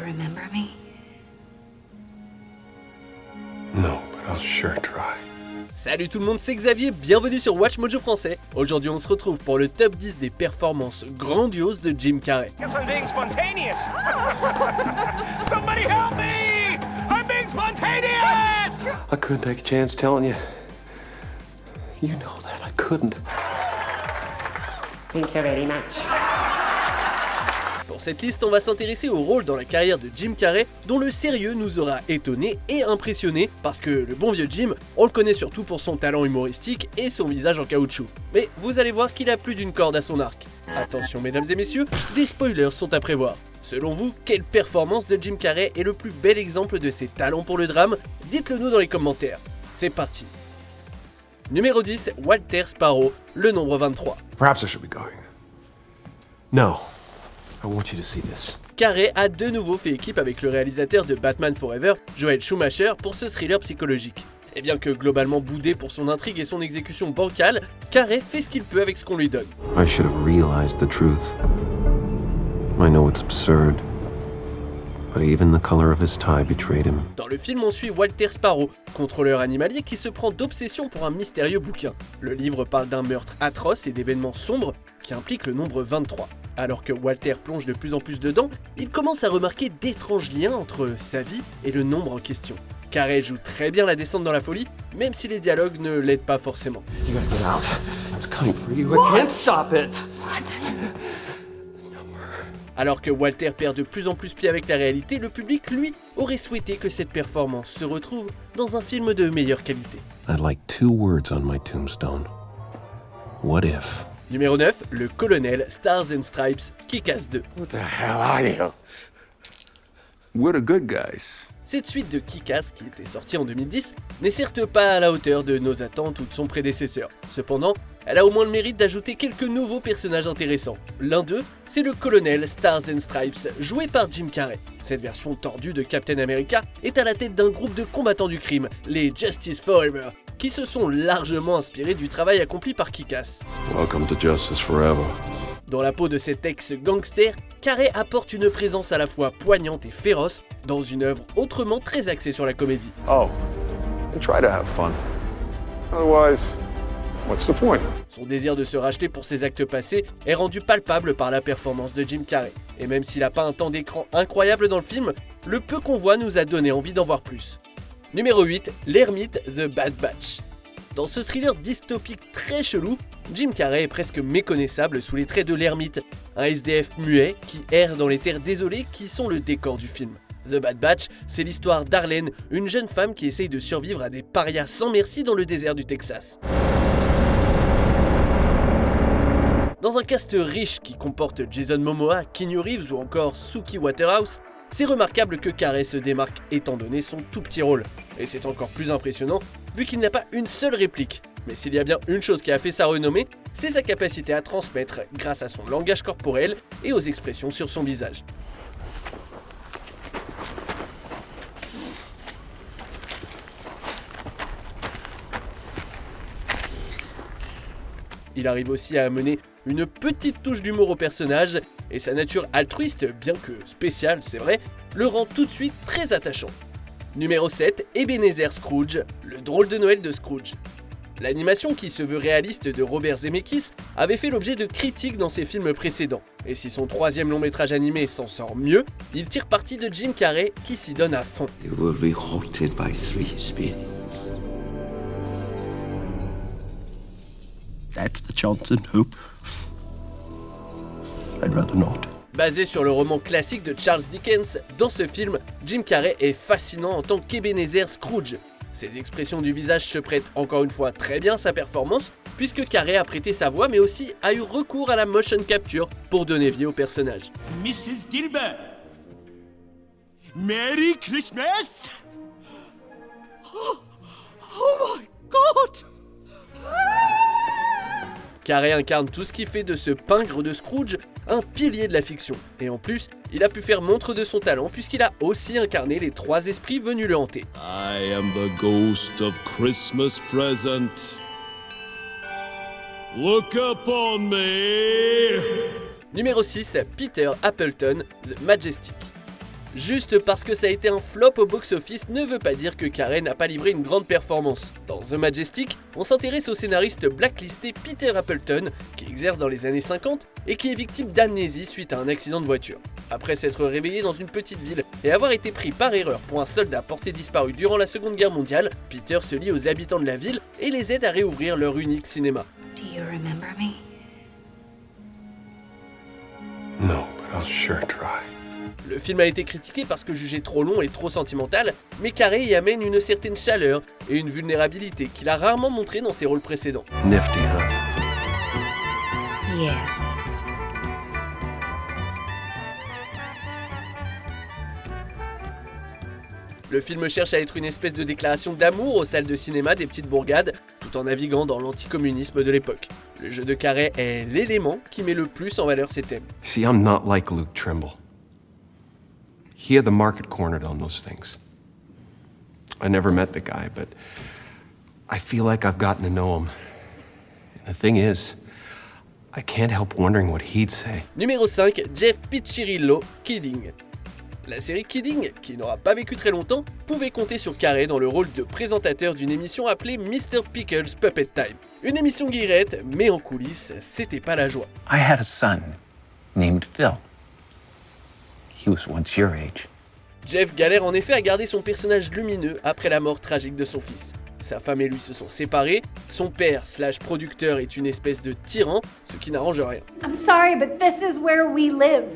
remember me? No, but I'll sure try. Salut tout le monde, c'est Xavier, bienvenue sur Watch Mojo Français. Aujourd'hui on se retrouve pour le top 10 des performances grandioses de Jim Carrey. Guess I'm being spontaneous. Somebody help me! I'm being spontaneous! I couldn't take a chance telling you. You know that I couldn't. Thank you very much. Pour cette liste, on va s'intéresser au rôle dans la carrière de Jim Carrey, dont le sérieux nous aura étonné et impressionné, parce que le bon vieux Jim, on le connaît surtout pour son talent humoristique et son visage en caoutchouc. Mais vous allez voir qu'il a plus d'une corde à son arc. Attention mesdames et messieurs, des spoilers sont à prévoir. Selon vous, quelle performance de Jim Carrey est le plus bel exemple de ses talents pour le drame? Dites-le nous dans les commentaires. C'est parti. Numéro 10, Walter Sparrow, le nombre 23. Perhaps I should be going. No. I want you to see this. Carrey a de nouveau fait équipe avec le réalisateur de Batman Forever, Joel Schumacher, pour ce thriller psychologique. Et bien que globalement boudé pour son intrigue et son exécution bancale, Carrey fait ce qu'il peut avec ce qu'on lui donne. I should have realized the truth. I know it's absurd, but even the color of his tie betrayed him. Dans le film, on suit Walter Sparrow, contrôleur animalier qui se prend d'obsession pour un mystérieux bouquin. Le livre parle d'un meurtre atroce et d'événements sombres qui impliquent le nombre 23. Alors que Walter plonge de plus en plus dedans, il commence à remarquer d'étranges liens entre sa vie et le nombre en question. Carrey joue très bien la descente dans la folie, même si les dialogues ne l'aident pas forcément. You gotta get out. It's coming for you. I can't stop it. Alors que Walter perd de plus en plus pied avec la réalité, le public, lui, aurait souhaité que cette performance se retrouve dans un film de meilleure qualité. I'd like 2 words on my tombstone. What if? Numéro 9, le colonel Stars and Stripes, Kick-Ass 2. What the hell are you? We're the good guys. Cette suite de Kick-Ass, qui était sortie en 2010, n'est certes pas à la hauteur de nos attentes ou de son prédécesseur. Cependant, elle a au moins le mérite d'ajouter quelques nouveaux personnages intéressants. L'un d'eux, c'est le colonel Stars and Stripes, joué par Jim Carrey. Cette version tordue de Captain America est à la tête d'un groupe de combattants du crime, les Justice Forever, qui se sont largement inspirés du travail accompli par Kick-Ass. Welcome to Justice Forever. Dans la peau de cet ex-gangster, Carrey apporte une présence à la fois poignante et féroce dans une œuvre autrement très axée sur la comédie. Oh, and try to have fun. Otherwise, what's the point? Son désir de se racheter pour ses actes passés est rendu palpable par la performance de Jim Carrey. Et même s'il n'a pas un temps d'écran incroyable dans le film, le peu qu'on voit nous a donné envie d'en voir plus. Numéro 8, l'ermite The Bad Batch. Dans ce thriller dystopique très chelou, Jim Carrey est presque méconnaissable sous les traits de l'ermite, un SDF muet qui erre dans les terres désolées qui sont le décor du film. The Bad Batch, c'est l'histoire d'Arlene, une jeune femme qui essaye de survivre à des parias sans merci dans le désert du Texas. Dans un cast riche qui comporte Jason Momoa, Keanu Reeves ou encore Suki Waterhouse, c'est remarquable que Carrey se démarque étant donné son tout petit rôle. Et c'est encore plus impressionnant vu qu'il n'a pas une seule réplique. Mais s'il y a bien une chose qui a fait sa renommée, c'est sa capacité à transmettre grâce à son langage corporel et aux expressions sur son visage. Il arrive aussi à amener une petite touche d'humour au personnage, et sa nature altruiste, bien que spéciale c'est vrai, le rend tout de suite très attachant. Numéro 7, Ebenezer Scrooge, le drôle de Noël de Scrooge. L'animation qui se veut réaliste de Robert Zemeckis avait fait l'objet de critiques dans ses films précédents, et si son 3e long métrage animé s'en sort mieux, il tire parti de Jim Carrey qui s'y donne à fond. You will be haunted by 3 spirits. That's the Johnson Hope. I'd rather not. Basé sur le roman classique de Charles Dickens, dans ce film, Jim Carrey est fascinant en tant qu'Ebenezer Scrooge. Ses expressions du visage se prêtent encore une fois très bien à sa performance, puisque Carrey a prêté sa voix mais aussi a eu recours à la motion capture pour donner vie au personnage. Mrs. Gilbert. Merry Christmas. Oh my God. Carrey incarne tout ce qui fait de ce pingre de Scrooge un pilier de la fiction. Et en plus, il a pu faire montre de son talent puisqu'il a aussi incarné les 3 esprits venus le hanter. I am the ghost of Christmas present. Look upon me. Numéro 6, Peter Appleton, The Majestic. Juste parce que ça a été un flop au box-office ne veut pas dire que Carrey n'a pas livré une grande performance. Dans The Majestic, on s'intéresse au scénariste blacklisté Peter Appleton, qui exerce dans les années 50 et qui est victime d'amnésie suite à un accident de voiture. Après s'être réveillé dans une petite ville et avoir été pris par erreur pour un soldat porté disparu durant la Seconde Guerre mondiale, Peter se lie aux habitants de la ville et les aide à réouvrir leur unique cinéma. Do you remember me? No, but I'll sure try. Le film a été critiqué parce que jugé trop long et trop sentimental, mais Carrey y amène une certaine chaleur et une vulnérabilité qu'il a rarement montré dans ses rôles précédents. Nifty, huh? Yeah. Le film cherche à être une espèce de déclaration d'amour aux salles de cinéma des petites bourgades, tout en naviguant dans l'anticommunisme de l'époque. Le jeu de Carrey est l'élément qui met le plus en valeur ces thèmes. See, I'm not like Luke Trimble. He had the market cornered on those things. I never met the guy, but I feel like I've gotten to know him. And the thing is, I can't help wondering what he'd say. Numéro 5, Jeff Piccirillo, Kidding. La série Kidding, qui n'aura pas vécu très longtemps, pouvait compter sur Carrey dans le rôle de présentateur d'une émission appelée Mr. Pickles Puppet Time. Une émission guillerette, mais en coulisses, c'était pas la joie. I had a son named Phil. He was once your age. Jeff galère en effet à garder son personnage lumineux après la mort tragique de son fils. Sa femme et lui se sont séparés, son père / producteur est une espèce de tyran, ce qui n'arrange rien. I'm sorry, but this is where we live.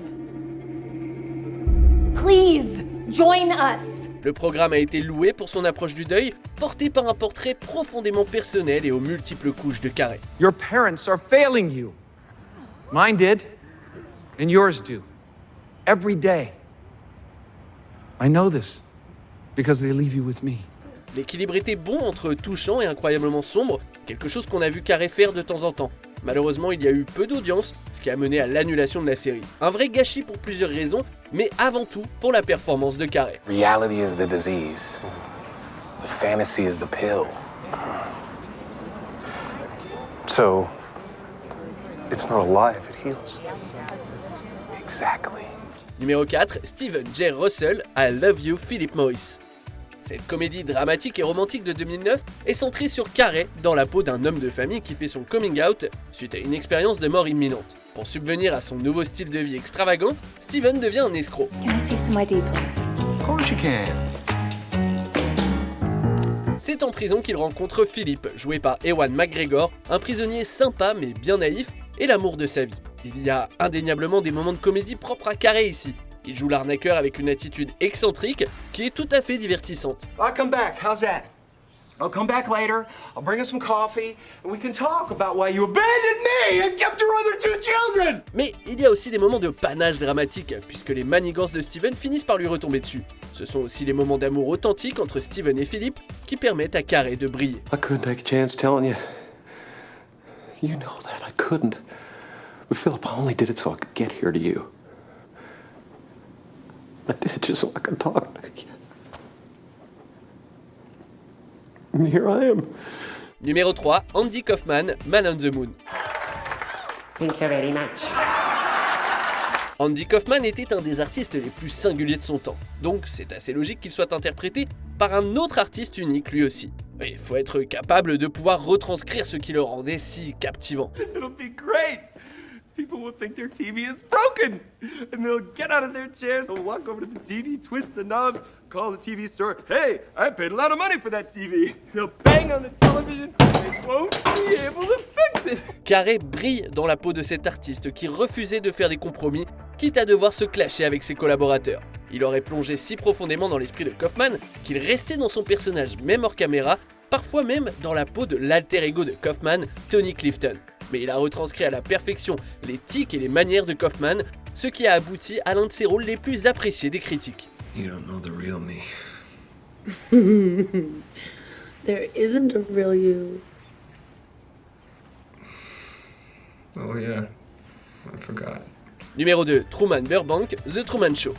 Please, join us. Le programme a été loué pour son approche du deuil, porté par un portrait profondément personnel et aux multiples couches de Carrey. Your parents are failing you. Mine did, and yours do. Every day. I know this, because they leave you with me. L'équilibre était bon entre touchant et incroyablement sombre, quelque chose qu'on a vu Carrey faire de temps en temps. Malheureusement, il y a eu peu d'audience, ce qui a mené à l'annulation de la série. Un vrai gâchis pour plusieurs raisons, mais avant tout pour la performance de Carrey. Reality is the disease. The fantasy is the pill. So, it's not alive, it heals. Exactly. Numéro 4, Steven J. Russell, I Love You, Philip Morris. Cette comédie dramatique et romantique de 2009 est centrée sur Carrey dans la peau d'un homme de famille qui fait son coming out suite à une expérience de mort imminente. Pour subvenir à son nouveau style de vie extravagant, Steven devient un escroc. Can I see some ID, please? Of course you can. C'est en prison qu'il rencontre Philip, joué par Ewan McGregor, un prisonnier sympa mais bien naïf et l'amour de sa vie. Il y a indéniablement des moments de comédie propres à Carrey ici. Il joue l'arnaqueur avec une attitude excentrique qui est tout à fait divertissante. I'll come back. How's that? I'll come back later. I'll bring us some coffee, and we can talk about why you abandoned me and kept your other 2 children. Mais il y a aussi des moments de panache dramatique, puisque les manigances de Steven finissent par lui retomber dessus. Ce sont aussi les moments d'amour authentiques entre Steven et Philip qui permettent à Carrey de briller. I couldn't take a chance telling you. You know that I couldn't. But Philip, I only did it so I could get here to you. I did it just so I could talk to you. And here I am. Numéro 3, Andy Kaufman, Man on the Moon. Thank you very much. Andy Kaufman était un des artistes les plus singuliers de son temps, donc c'est assez logique qu'il soit interprété par un autre artiste unique lui aussi. Il faut être capable de pouvoir retranscrire ce qui le rendait si captivant. It'll be great. People will think their TV is broken, and they'll get out of their chairs, they'll walk over to the TV, twist the knobs, call the TV store, hey, I paid a lot of money for that TV. They'll bang on the television, they won't be able to fix it. Carrey brille dans la peau de cet artiste qui refusait de faire des compromis, quitte à devoir se clasher avec ses collaborateurs. Il aurait plongé si profondément dans l'esprit de Kaufman qu'il restait dans son personnage même hors caméra, parfois même dans la peau de l'alter ego de Kaufman, Tony Clifton. Mais il a retranscrit à la perfection les tics et les manières de Kaufman, ce qui a abouti à l'un de ses rôles les plus appréciés des critiques. You don't know the real me. There isn't a real you. Oh yeah, I forgot. Numéro 2, Truman Burbank, The Truman Show.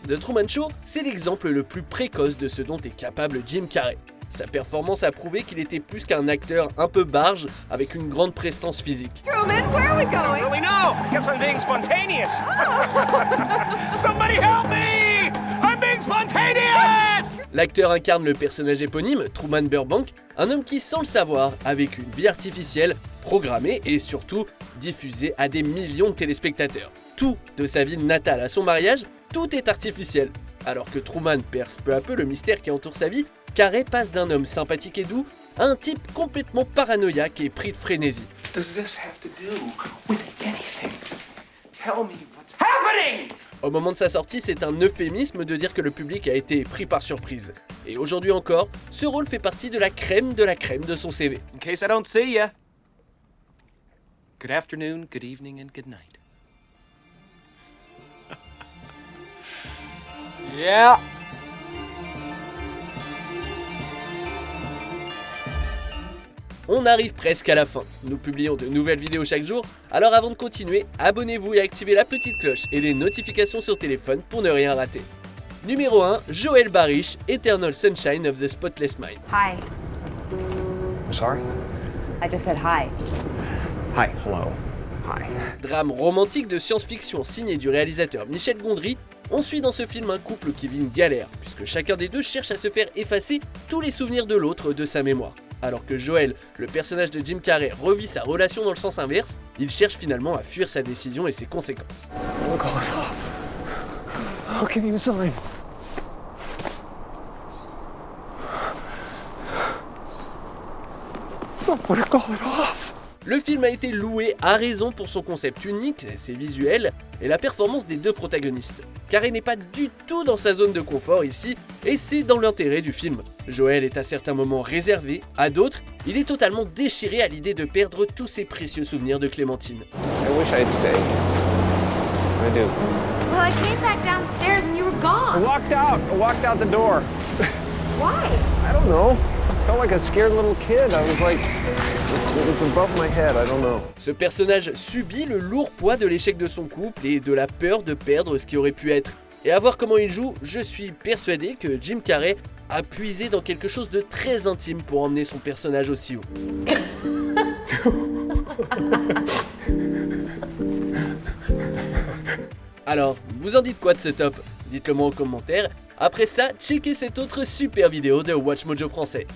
The Truman Show, c'est l'exemple le plus précoce de ce dont est capable Jim Carrey. Sa performance a prouvé qu'il était plus qu'un acteur un peu barge avec une grande prestance physique. Truman, where are we going? Really, no. Guess I'm being spontaneous. Somebody help me! L'acteur incarne le personnage éponyme, Truman Burbank, un homme qui, sans le savoir, a vécu une vie artificielle, programmée et surtout diffusée à des millions de téléspectateurs. Tout, de sa ville natale à son mariage, tout est artificiel. Alors que Truman perce peu à peu le mystère qui entoure sa vie, Carey passe d'un homme sympathique et doux à un type complètement paranoïaque et pris de frénésie. Does this have to do with anything? Tell me what's happening! Au moment de sa sortie, c'est un euphémisme de dire que le public a été pris par surprise. Et aujourd'hui encore, ce rôle fait partie de la crème de son CV. In case I don't see ya. Good afternoon, good evening, and good night. Yeah. On arrive presque à la fin. Nous publions de nouvelles vidéos chaque jour, alors avant de continuer, abonnez-vous et activez la petite cloche et les notifications sur téléphone pour ne rien rater. Numéro 1, Joël Barish, Eternal Sunshine of the Spotless Mind. Hi. I'm sorry? I just said hi. Hi, hello. Hi. Drame romantique de science-fiction signé du réalisateur Michel Gondry, on suit dans ce film un couple qui vit une galère, puisque chacun des deux cherche à se faire effacer tous les souvenirs de l'autre de sa mémoire. Alors que Joel, le personnage de Jim Carrey, revit sa relation dans le sens inverse, il cherche finalement à fuir sa décision et ses conséquences. I'll call it off. I'll give you a sign. I'm gonna call it off. Le film a été loué à raison pour son concept unique, ses visuels et la performance des deux protagonistes. Carrey n'est pas du tout dans sa zone de confort ici, et c'est dans l'intérêt du film. Joel est à certains moments réservé, à d'autres, il est totalement déchiré à l'idée de perdre tous ses précieux souvenirs de Clémentine. I wish I'd stayed. I do. Well, I came back downstairs and you were I gone. walked out the door. Why? I don't know. I felt like a scared little kid. I was like, it was above my head. I don't know. Ce personnage subit le lourd poids de l'échec de son couple et de la peur de perdre ce qui aurait pu être. Et à voir comment il joue, je suis persuadé que Jim Carrey a puisé dans quelque chose de très intime pour emmener son personnage aussi haut. Alors, vous en dites quoi de ce top? Dites-le moi en commentaire. Après ça, checkez cette autre super vidéo de Watch Mojo français.